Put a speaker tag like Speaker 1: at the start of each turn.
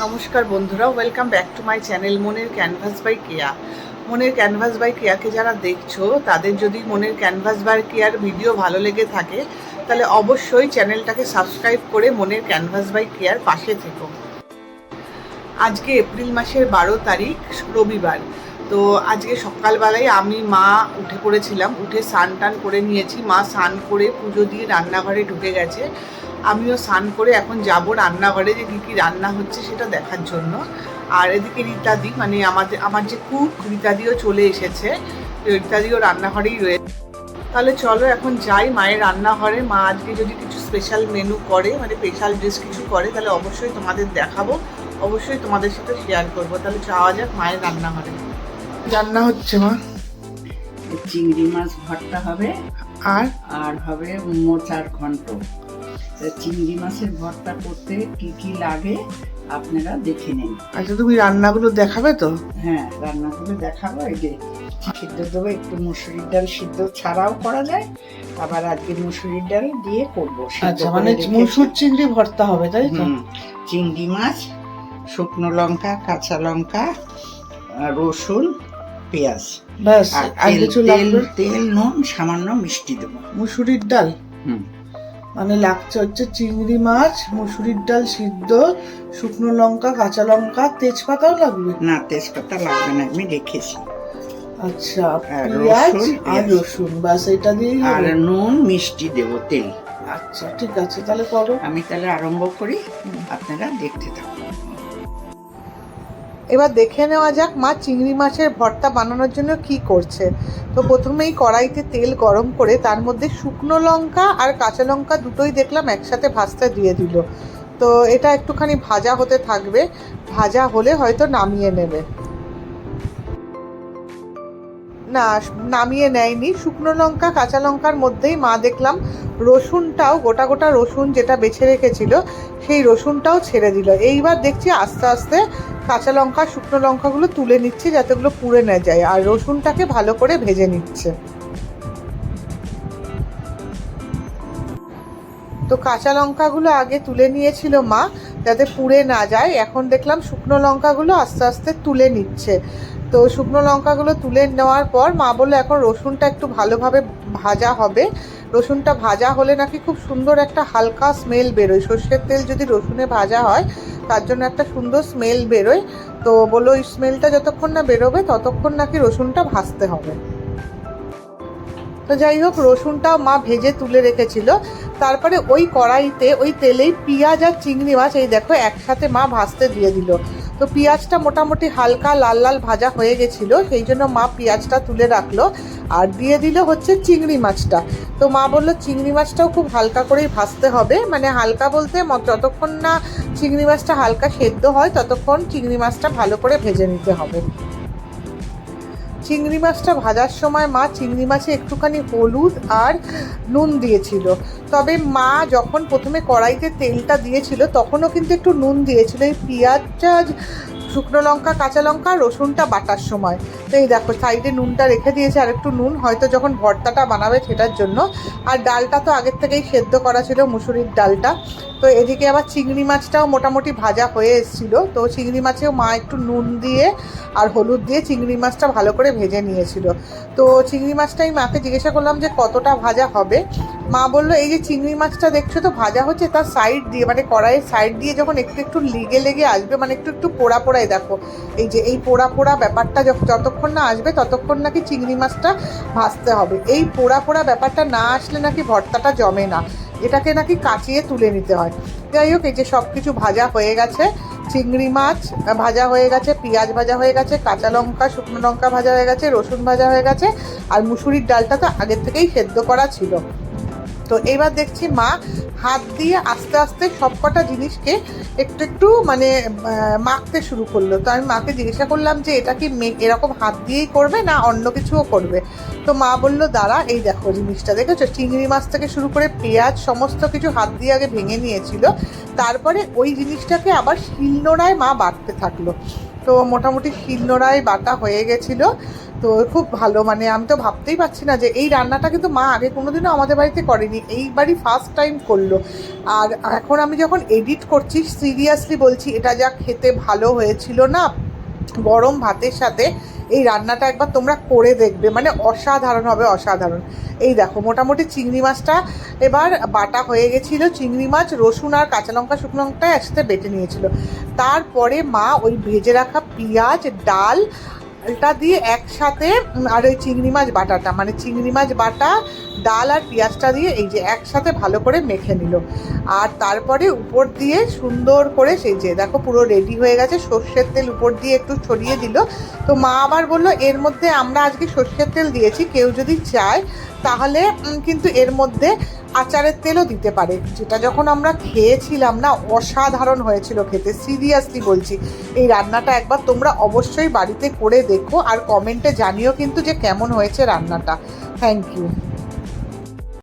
Speaker 1: নমস্কার বন্ধুরা, welcome back to my channel মনের ক্যানভাস বাই কেয়া। মনের ক্যানভাস বাই কেয়াকে যারা দেখছো তাদের যদি মনের ক্যানভাস বাই কেয়ার ভিডিও ভালো লেগে থাকে তাহলে অবশ্যই চ্যানেলটাকে সাবস্ক্রাইব করে মনের ক্যানভাস বাই কেয়ার পাশে থেকো। আজকে এপ্রিল মাসের 12 তারিখ রবিবার। তো আজকে সকালবেলায় আমি মা উঠে পড়েছিলাম, উঠে স্নান টান করে নিয়েছি। মা স্নান করে পুজো দিয়ে রান্নাঘরে ঢুকে গেছে, আমিও স্নান করে এখন যাব রান্নাঘরে যে কী কী রান্না হচ্ছে সেটা দেখার জন্য। আর এদিকে রীতাদি মানে আমার যে কুক রীতাদিও চলে এসেছে, রীতাদিও রান্নাঘরেই রয়েছে। তাহলে চলো এখন যাই মায়ের রান্নাঘরে। মা আজকে যদি কিছু স্পেশাল মেনু করে মানে স্পেশাল ডিশ কিছু করে তাহলে অবশ্যই তোমাদের দেখাবো, অবশ্যই তোমাদের সাথে শেয়ার করবো। তাহলে যাওয়া যাক মায়ের রান্নাঘরে। রান্না হচ্ছে মা?
Speaker 2: চিংড়ি মাছ ভর্তা হবে
Speaker 1: আর
Speaker 2: আর হবে মোচার ঘন্ট। চিংড়ি মাছের ভর্তা করতে কি কি লাগে আপনারা দেখে নিন।
Speaker 1: আচ্ছা, তুমি রান্নাগুলো দেখাবে তো?
Speaker 2: হ্যাঁ, রান্নাগুলো দেখাবো। এই যে সিদ্ধ দেবো, একটু মুসুরির ডাল সিদ্ধ ছাড়াও করা যায়, আবার আজকে মুসুরির ডাল দিয়ে করবো।
Speaker 1: আচ্ছা, মানে মসুর চিংড়ি ভর্তা হবে তাই তো?
Speaker 2: চিংড়ি মাছ, শুকনো লঙ্কা, কাঁচা লঙ্কা, রসুন, পেঁয়াজ,
Speaker 1: ব্যাস। আর কিছু
Speaker 2: তেল, নুন, সামান্য মিষ্টি দেবো।
Speaker 1: মুসুরির ডাল মানে লাগছে হচ্ছে চিংড়ি মাছ, মুসুরির ডাল সিদ্ধ, শুকনো লঙ্কা, কাঁচা লঙ্কা, তেজপাতাও লাগবে?
Speaker 2: না, তেজপাতা লাগবে না, আমি রেখেছি।
Speaker 1: আচ্ছা, পেঁয়াজ আর রসুন, ব্যাস এটা দিয়েই
Speaker 2: আর নুন মিষ্টি দেব, তেল।
Speaker 1: আচ্ছা ঠিক আছে, তাহলে করো।
Speaker 2: আমি তাহলে আরম্ভ করি, আপনারা দেখতে থাকুন।
Speaker 1: এবার দেখে নেওয়া যাক মা চিংড়ি মাছের ভর্তা বানানোর জন্য কি করছে। তো প্রথমেই কড়াইতে তেল গরম করে তার মধ্যে শুকনো লঙ্কা আর কাঁচা লঙ্কা দুটোই দেখলাম একসাথে ভাজতে দিয়ে দিল। তো এটা একটুখানি ভাজা হতে থাকবে, ভাজা হলে হয়তো নামিয়ে নেবে। না, নামিয়ে নেয়নি। শুকনো লঙ্কা কাঁচা লঙ্কার মধ্যেই মা দেখলাম রসুনটাও, গোটা গোটা রসুন যেটা বেছে রেখেছিল সেই রসুনটাও ছেড়ে দিল। এইবার দেখছি আস্তে আস্তে কাঁচা লঙ্কা শুকনো লঙ্কাগুলো তুলে নিচ্ছে যাতে ওগুলো পুড়ে না যায়, আর রসুনটাকে ভালো করে ভেজে নিচ্ছে। তো কাঁচা লঙ্কাগুলো আগে তুলে নিয়েছিল মা যাতে পুড়ে না যায়, এখন দেখলাম শুকনো লঙ্কাগুলো আস্তে আস্তে তুলে নিচ্ছে। তো শুকনো লঙ্কাগুলো তুলে নেওয়ার পর মা বললো এখন রসুনটা একটু ভালোভাবে ভাজা হবে। রসুনটা ভাজা হলে নাকি খুব সুন্দর একটা হালকা স্মেল বেরোয়। সর্ষের তেল যদি রসুনে ভাজা হয় তার জন্য একটা সুন্দর স্মেল বেরোয়। তো বললো ওই স্মেলটা যতক্ষণ না বেরোবে ততক্ষণ নাকি রসুনটা ভাজতে হবে। তো যাই হোক, রসুনটাও মা ভেজে তুলে রেখেছিল। তারপরে ওই কড়াইতে ওই তেলেই পেঁয়াজ আর চিংড়ি মাছ এই দেখো একসাথে মা ভাজতে দিয়ে দিল। তো পেঁয়াজটা মোটামুটি হালকা লাল লাল ভাজা হয়ে গেছিলো, সেই জন্য মা পেঁয়াজটা তুলে রাখলো আর দিয়ে দিল হচ্ছে চিংড়ি মাছটা। তো মা বললো চিংড়ি মাছটাও খুব হালকা করেই ভাজতে হবে, মানে হালকা বলতে যতক্ষণ না চিংড়ি মাছটা হালকা সেদ্ধ হয় ততক্ষণ চিংড়ি মাছটা ভালো করে ভেজে নিতে হবে। চিংড়ি মাছটা ভাজার সময় মা চিংড়ি মাছে একটুখানি হলুদ আর নুন দিয়েছিল। তবে মা যখন প্রথমে কড়াইতে তেলটা দিয়েছিল তখনও কিন্তু একটু নুন দিয়েছিল এই পেঁয়াজটা, শুকনো লঙ্কা কাঁচা লঙ্কা রসুনটা বাটার সময়। তো এই দেখো সাইডে নুনটা রেখে দিয়েছে, আর একটু নুন হয়তো যখন ভর্তাটা বানাবে সেটার জন্য। আর ডালটা তো আগের থেকেই সেদ্ধ করা ছিল, মুসুরির ডালটা। তো এদিকে আবার চিংড়ি মাছটাও মোটামুটি ভাজা হয়ে এসেছিলো। তো চিংড়ি মাছেও মা একটু নুন দিয়ে আর হলুদ দিয়ে চিংড়ি মাছটা ভালো করে ভেজে নিয়েছিল। তো চিংড়ি মাছটাই মাকে জিজ্ঞাসা করলাম যে কতটা ভাজা হবে। মা বললো এই যে চিংড়ি মাছটা দেখছো তো ভাজা হচ্ছে, তার সাইড দিয়ে মানে কড়াইয়ের সাইড দিয়ে যখন একটু একটু লেগে লেগে আসবে, মানে একটু একটু পোড়া পোড়াই দেখো, এই যে এই পোড়া পোড়া ব্যাপারটা যতক্ষণ না আসবে ততক্ষণ নাকি চিংড়ি মাছটা ভাজতে হবে। এই পোড়া পোড়া ব্যাপারটা না আসলে নাকি ভর্তাটা জমে না, এটাকে নাকি কাচিয়ে তুলে নিতে হয়। যাই হোক, এই যে সব কিছু ভাজা হয়ে গেছে, চিংড়ি মাছ ভাজা হয়ে গেছে, পেঁয়াজ ভাজা হয়ে গেছে, কাঁচা লঙ্কা শুকনো লঙ্কা ভাজা হয়ে গেছে, রসুন ভাজা হয়ে গেছে, আর মুসুরির ডালটা তো আগের থেকেই সেদ্ধ করা ছিল। তো এইবার দেখছি মা হাত দিয়ে আস্তে আস্তে সবকটা জিনিসকে একটু একটু মানে মাখতে শুরু করলো। তো আমি মাকে জিজ্ঞাসা করলাম যে এটা কি এরকম হাত দিয়েই করবে না অন্য কিছুও করবে? তো মা বললো দাঁড়া, এই দেখো জিনিসটা দেখেছো, চিংড়ি মাছ থেকে শুরু করে পেঁয়াজ সমস্ত কিছু হাত দিয়ে আগে ভেঙে নিয়েছিল, তারপরে ওই জিনিসটাকে আবার শিলনোড়ায় মা বাটতে থাকলো। তো মোটামুটি শিলনোড়ায় বাটা হয়ে গেছিলো। তো খুব ভালো, মানে আমি তো ভাবতেই পারছি না যে এই রান্নাটা কিন্তু মা আগে কোনোদিনও আমাদের বাড়িতে করেনি, এইবারই ফার্স্ট টাইম করলো। আর এখন আমি যখন এডিট করছি সিরিয়াসলি বলছি, এটা যা খেতে ভালো হয়েছিল না, গরম ভাতের সাথে এই রান্নাটা একবার তোমরা করে দেখবে, মানে অসাধারণ হবে, অসাধারণ। এই দেখো মোটামুটি চিংড়ি মাছটা এবার বাটা হয়ে গেছিলো, চিংড়ি মাছ রসুন আর কাঁচা লঙ্কা শুকনো লঙ্কা একসাথে বেটে নিয়েছিল। তারপরে মা ওই ভেজে রাখা পেঁয়াজ ডাল এটা দিয়ে একসাথে আর ওই চিংড়ি মাছ বাটাটা, মানে চিংড়ি মাছ বাটা ডাল আর পেঁয়াজটা দিয়ে এই যে একসাথে ভালো করে মেখে নিল। আর তারপরে উপর দিয়ে সুন্দর করে সেই যে দেখো পুরো রেডি হয়ে গেছে, সর্ষের তেল উপর দিয়ে একটু ছড়িয়ে দিল। তো মা আবার বললো এর মধ্যে আমরা আজকে সর্ষের তেল দিয়েছি, কেউ যদি চায় তাহলে কিন্তু এর মধ্যে আচারের তেলও দিতে পারে। যেটা যখন আমরা খেয়েছিলাম না, অসাধারণ হয়েছিল খেতে, সিরিয়াসলি বলছি। এই রান্নাটা একবার তোমরা অবশ্যই বাড়িতে করে দেখো আর কমেন্টে জানিও কিন্তু যে কেমন হয়েছে রান্নাটা। Thank you.